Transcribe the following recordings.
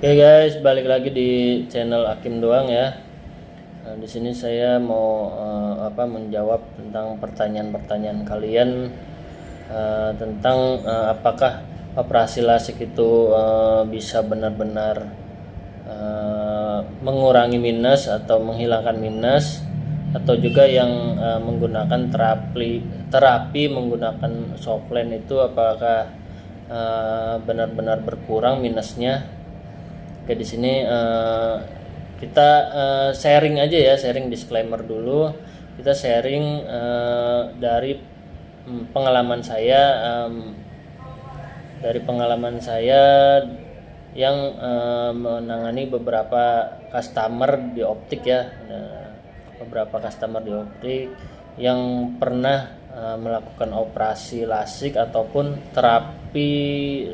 Oke guys, balik lagi di channel Akim Doang ya. Di sini saya mau menjawab tentang pertanyaan-pertanyaan kalian tentang apakah operasi lasik itu bisa benar-benar mengurangi minus atau menghilangkan minus, atau juga yang menggunakan terapi menggunakan softline itu apakah benar-benar berkurang minusnya. Oke, di sini kita sharing aja ya, sharing disclaimer dulu. Kita sharing dari pengalaman saya, yang menangani beberapa customer di optik ya. Beberapa customer di optik yang pernah melakukan operasi lasik ataupun terapi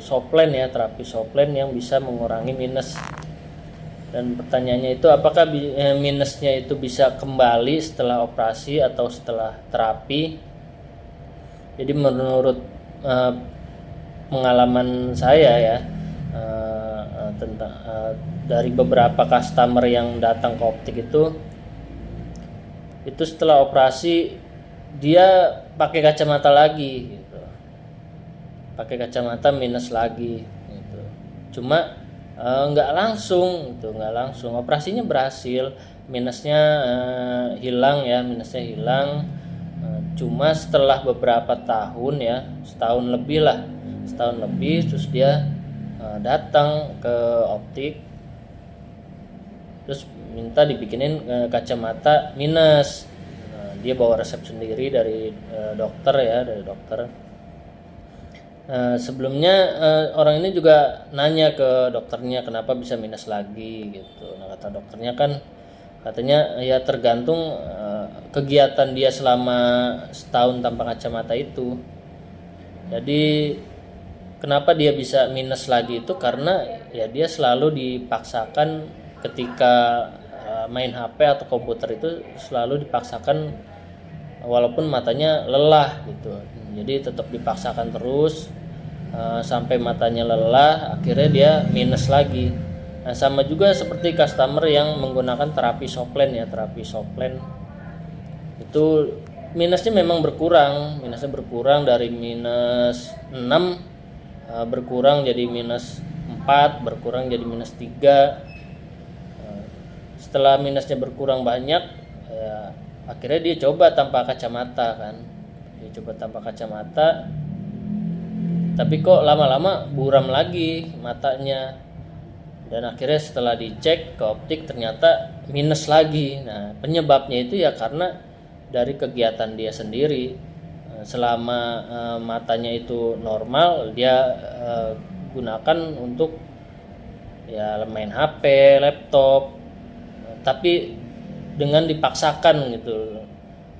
softline ya, terapi softline yang bisa mengurangi minus. Dan pertanyaannya itu apakah minusnya itu bisa kembali setelah operasi atau setelah terapi. Jadi menurut pengalaman saya ya, tentang dari beberapa customer yang datang ke optik itu setelah operasi dia pakai kacamata lagi gitu. Pakai kacamata minus lagi gitu. Cuma nggak langsung gitu, nggak langsung operasinya berhasil, minusnya hilang ya, minusnya hilang. Cuma setelah beberapa tahun ya, setahun lebih terus dia datang ke optik terus minta dibikinin kacamata minus. Dia bawa resep sendiri dari dokter ya, dari dokter. Sebelumnya orang ini juga nanya ke dokternya kenapa bisa minus lagi gitu. Nah, kata dokternya kan, katanya ya tergantung kegiatan dia selama setahun tanpa kacamata itu. Jadi kenapa dia bisa minus lagi itu karena ya dia selalu dipaksakan ketika main HP atau komputer, itu selalu dipaksakan walaupun matanya lelah gitu. Jadi tetap dipaksakan terus sampai matanya lelah, akhirnya dia minus lagi. Nah, sama juga seperti customer yang menggunakan terapi softline ya, terapi softline itu minusnya memang minusnya berkurang dari minus 6 berkurang jadi minus 4, berkurang jadi minus 3. Setelah minusnya berkurang banyak ya, akhirnya dia coba tanpa kacamata kan. Dia coba tanpa kacamata, tapi kok lama-lama buram lagi matanya. Dan akhirnya setelah dicek ke optik ternyata minus lagi. Nah, penyebabnya itu ya karena dari kegiatan dia sendiri. Selama matanya itu normal, dia gunakan untuk ya main HP, laptop, tapi dengan dipaksakan gitu.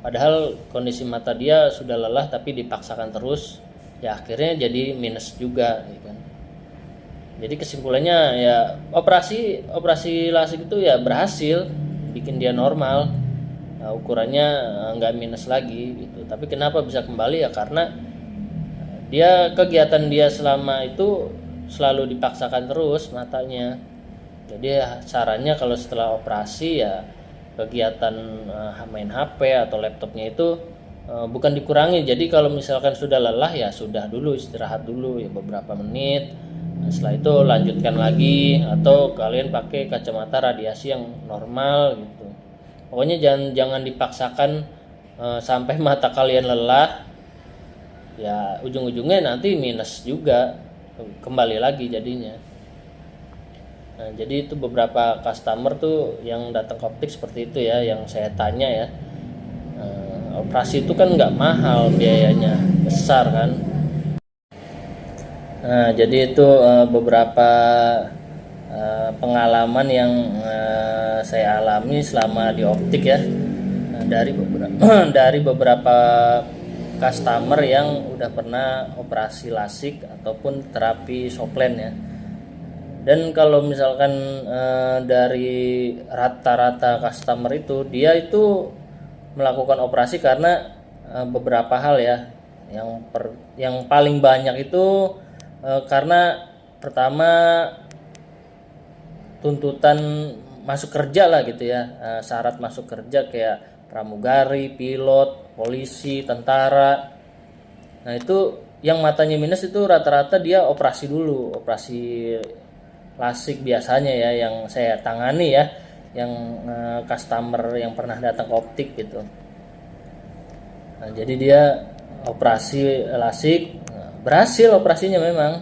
Padahal kondisi mata dia sudah lelah tapi dipaksakan terus, ya akhirnya jadi minus juga gitu kan. Jadi kesimpulannya ya operasi lasik itu ya berhasil bikin dia normal. Nah, ukurannya nggak minus lagi gitu. Tapi kenapa bisa kembali ya karena kegiatan dia selama itu selalu dipaksakan terus matanya. Jadi sarannya kalau setelah operasi ya kegiatan main HP atau laptopnya itu bukan dikurangi. Jadi kalau misalkan sudah lelah ya sudah dulu, istirahat dulu ya beberapa menit. Nah, setelah itu lanjutkan lagi atau kalian pakai kacamata radiasi yang normal gitu. Pokoknya jangan dipaksakan sampai mata kalian lelah. Ya ujung-ujungnya nanti minus juga, kembali lagi jadinya. Nah, jadi itu beberapa customer tuh yang datang ke optik seperti itu ya, yang saya tanya ya. Operasi itu kan nggak mahal, biayanya besar kan. Nah, jadi itu beberapa pengalaman yang saya alami selama di optik ya. Nah, dari beberapa customer yang udah pernah operasi lasik ataupun terapi softline ya. Dan kalau misalkan dari rata-rata customer itu, dia itu melakukan operasi karena beberapa hal ya. Yang paling banyak itu karena pertama tuntutan masuk kerja lah gitu ya, syarat masuk kerja kayak pramugari, pilot, polisi, tentara. Nah itu yang matanya minus itu rata-rata dia operasi dulu, operasi lasik biasanya ya yang saya tangani ya, yang customer yang pernah datang ke optik gitu. Nah, jadi dia operasi lasik, berhasil operasinya memang,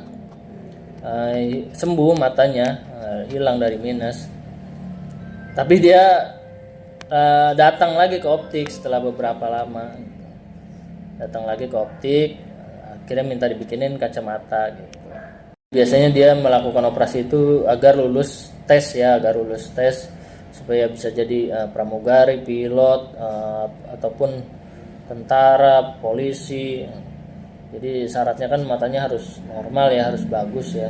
sembuh matanya, hilang dari minus. Tapi dia datang lagi ke optik setelah beberapa lama, datang lagi ke optik, akhirnya minta dibikinin kacamata gitu. Biasanya dia melakukan operasi itu agar lulus tes ya, agar lulus tes supaya bisa jadi pramugari, pilot, ataupun tentara, polisi. Jadi syaratnya kan matanya harus normal ya, harus bagus ya.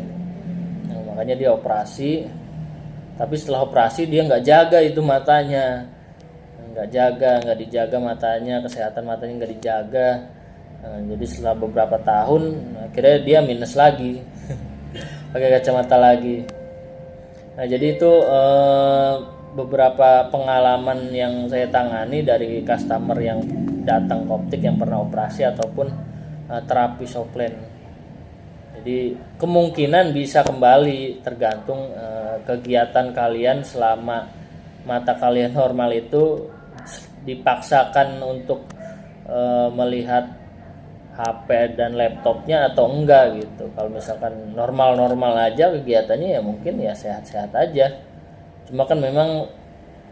Nah, makanya dia operasi. Tapi setelah operasi dia nggak jaga itu matanya, nggak dijaga matanya, kesehatan matanya nggak dijaga. Nah, jadi setelah beberapa tahun akhirnya dia minus lagi, pakai kacamata lagi. Nah jadi itu beberapa pengalaman yang saya tangani dari customer yang datang ke optik yang pernah operasi ataupun terapi Softlens. Jadi kemungkinan bisa kembali tergantung kegiatan kalian selama mata kalian normal itu dipaksakan untuk melihat HP dan laptopnya atau enggak gitu. Kalau misalkan normal-normal aja kegiatannya ya mungkin ya sehat-sehat aja. Cuma kan memang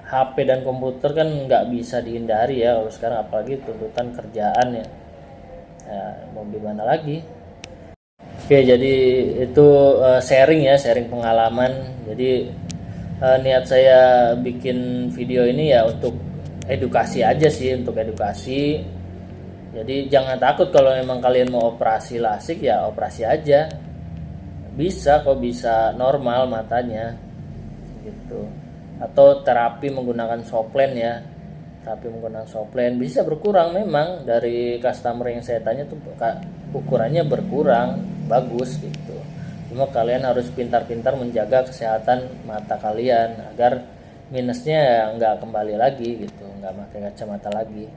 HP dan komputer kan nggak bisa dihindari ya kalau sekarang, apalagi tuntutan kerjaan ya. Ya mau gimana lagi. Oke, jadi itu sharing ya, sharing pengalaman. Jadi niat saya bikin video ini ya untuk edukasi aja sih, untuk edukasi. Jadi jangan takut kalau memang kalian mau operasi lasik ya operasi aja. Bisa kok, bisa normal matanya gitu. Atau terapi menggunakan Softlens ya. Terapi menggunakan Softlens bisa berkurang memang, dari customer yang saya tanya tuh ukurannya berkurang bagus gitu. Cuma kalian harus pintar-pintar menjaga kesehatan mata kalian agar minusnya nggak kembali lagi gitu, nggak pakai kacamata lagi.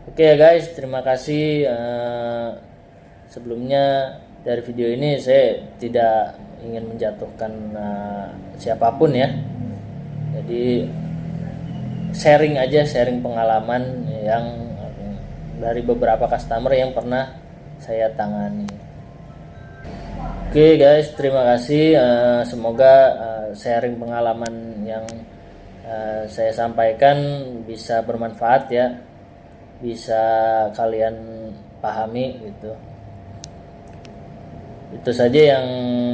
Oke ya guys, terima kasih. Sebelumnya dari video ini saya tidak ingin menjatuhkan siapapun ya. Jadi sharing aja, sharing pengalaman yang dari beberapa customer yang pernah saya tangani. Oke guys, terima kasih. Semoga sharing pengalaman yang saya sampaikan bisa bermanfaat ya, bisa kalian pahami gitu. Itu saja yang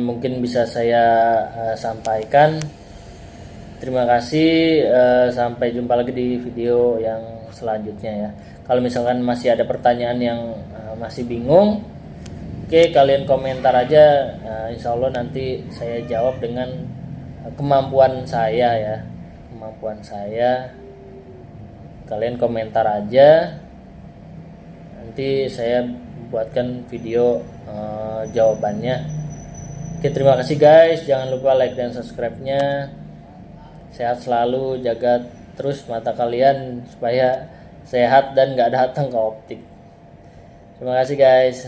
mungkin bisa saya sampaikan. Terima kasih, sampai jumpa lagi di video yang selanjutnya ya. Kalau misalkan masih ada pertanyaan yang masih bingung, oke kalian komentar aja, insya Allah nanti saya jawab dengan kemampuan saya ya, kemampuan saya. Kalian komentar aja, nanti saya buatkan video jawabannya. Oke, terima kasih guys, jangan lupa like dan subscribe-nya. Sehat selalu, jaga terus mata kalian supaya sehat dan gak datang ke optik. Terima kasih guys.